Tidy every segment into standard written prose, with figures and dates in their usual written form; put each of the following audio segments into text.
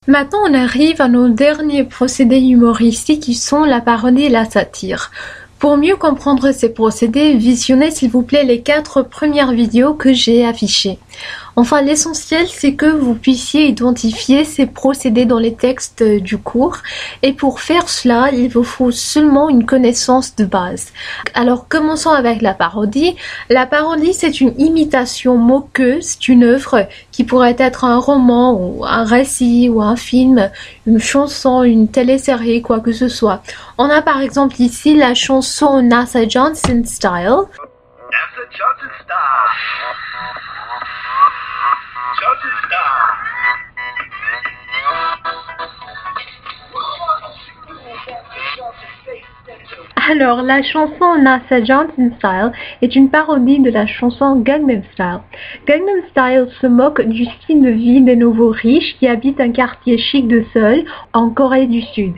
Maintenant, on arrive à nos derniers procédés humoristiques qui sont la parodie et la satire. Pour mieux comprendre ces procédés, visionnez s'il vous plaît les 4 premières vidéos que j'ai affichées. Enfin, l'essentiel, c'est que vous puissiez identifier ces procédés dans les textes du cours. Et pour faire cela, il vous faut seulement une connaissance de base. Alors, commençons avec la parodie. La parodie, c'est une imitation moqueuse d'une œuvre qui pourrait être un roman ou un récit ou un film, une chanson, une télésérie, quoi que ce soit. On a par exemple ici la chanson NASA Johnson Style. NASA Johnson Style. Johnson Style. Alors, la chanson NASA Johnson Style est une parodie de la chanson Gangnam Style. Gangnam Style se moque du style de vie des nouveaux riches qui habitent un quartier chic de Seoul, en Corée du Sud.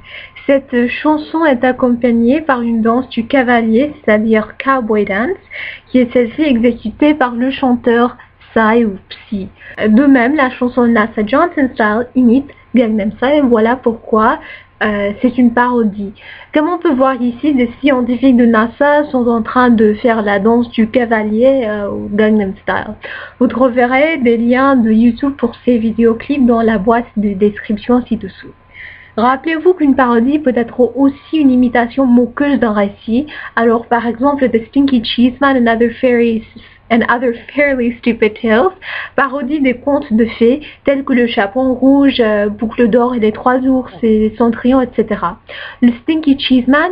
Cette chanson est accompagnée par une danse du cavalier, c'est-à-dire cowboy dance, qui est celle-ci exécutée par le chanteur Psy ou Psy. De même, la chanson NASA Johnson Style imite Gangnam Style et voilà pourquoi c'est une parodie. Comme on peut voir ici, des scientifiques de NASA sont en train de faire la danse du cavalier au Gangnam Style. Vous trouverez des liens de YouTube pour ces vidéoclips dans la boîte de description ci-dessous. Rappelez-vous qu'une parodie peut être aussi une imitation moqueuse d'un récit. Alors par exemple, The Stinky Cheeseman and Other Fairly Stupid Tales, parodie des contes de fées tels que le Chaperon Rouge, Boucle d'Or et les 3 ours et Cendrillon, etc. Le Stinky Cheeseman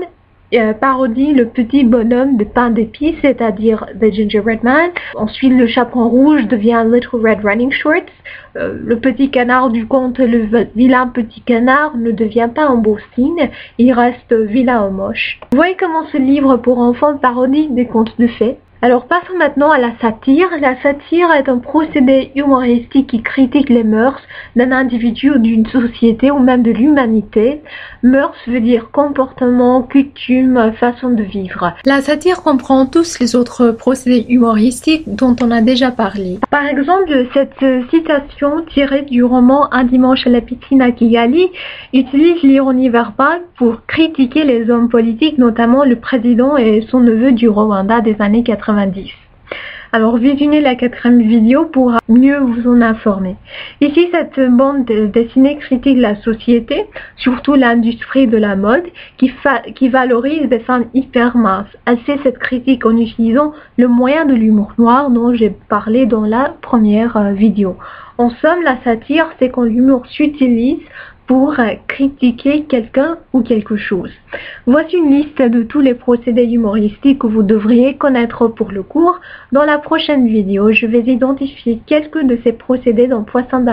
parodie le petit bonhomme de pain d'épices, c'est-à-dire The Gingerbread Man. Ensuite, le Chaperon Rouge devient Little Red Running Shorts. Le petit canard du conte, le vilain petit canard, ne devient pas un beau signe, il reste vilain ou moche. Vous voyez comment ce livre pour enfants parodie des contes de fées. Alors passons maintenant à la satire. La satire est un procédé humoristique qui critique les mœurs d'un individu ou d'une société ou même de l'humanité. Mœurs veut dire comportement, coutume, façon de vivre. La satire comprend tous les autres procédés humoristiques dont on a déjà parlé. Par exemple, cette citation tirée du roman Un dimanche à la piscine à Kigali utilise l'ironie verbale pour critiquer les hommes politiques, notamment le président et son neveu du Rwanda des années 90. Alors visionnez la 4e vidéo pour mieux vous en informer. Ici, cette bande dessinée critique la société, surtout l'industrie de la mode, qui valorise des femmes hyper minces. Elle fait cette critique en utilisant le moyen de l'humour noir dont j'ai parlé dans la première vidéo. En somme, la satire, c'est quand l'humour s'utilise pour critiquer quelqu'un ou quelque chose. Voici une liste de tous les procédés humoristiques que vous devriez connaître pour le cours. Dans la prochaine vidéo, je vais identifier quelques de ces procédés dans Poisson d'amour.